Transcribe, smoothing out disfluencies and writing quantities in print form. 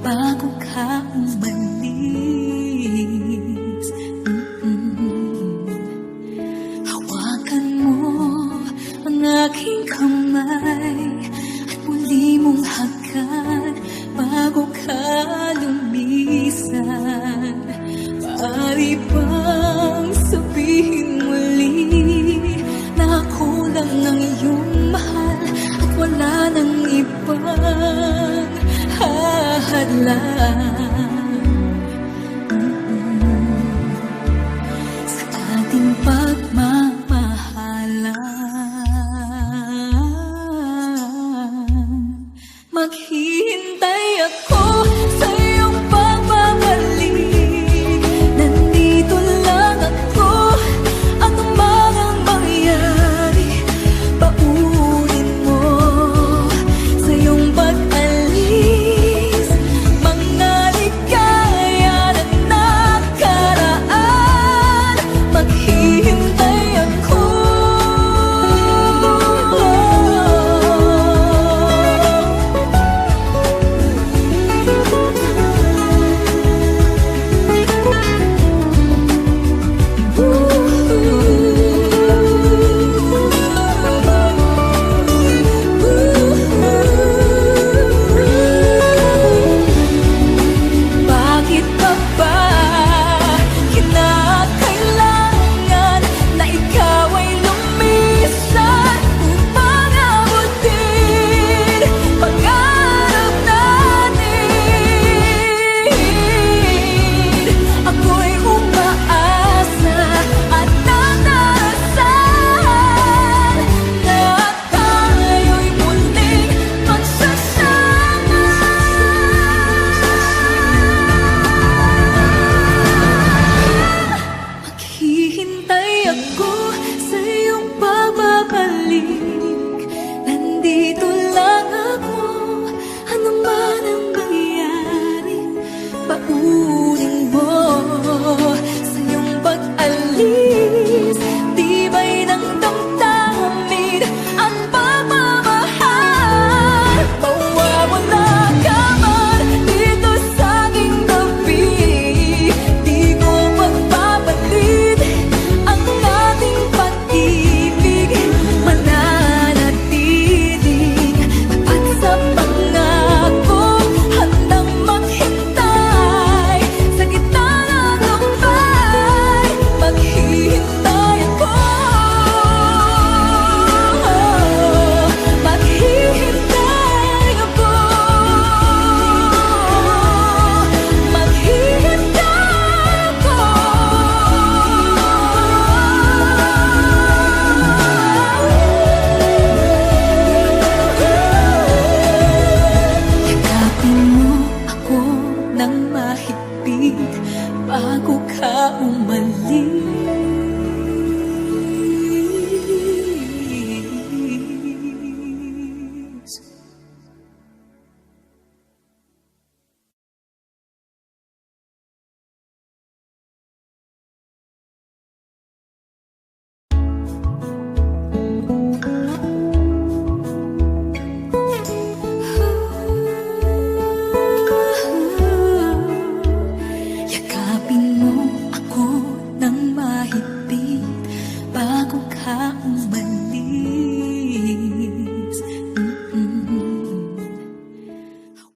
bago ka umalis. Hawakan mo ang aking kamay at muli mong hagkan bago ka lumisan. Maaari bang sabihin muli na ako lang ang iyong mahal at wala nang ibang hahadlang sa ating pagmamahalan? Maghihintay ako sa iyong pagbabalik. Nandito lang ako, ano man ang mangyari. Paunin mo sa iyong pag-alis mga ligaya na nakaraan. Maghihintay ako. Bakit pa ba kinakailangan na ikaw ay lumisan upang abutin pangarap natin? Ako'y umaasa at nananasan na tayo'y muling magsasama. Maghihintay ako sa iyong pagbabalik. Nandito lang ako, ano man ang mangyari. Paunin mo sa iyong pag-alis. Tibay ng damdamin ang pagmamahal. Mawawala ka man dito sa aking tabi. Di ko magpapalit ang ating pag-ibig. Mananatiling tapat sa pangako, handang maghintay sa gitna ng lumbay. Maghihintay ako. Maghihintay ako. Maghihintay ako. Yakapin mo ako ng mahigpit bago ka umalis. Yakapin mo ako ng mahigpit bago ka umalis.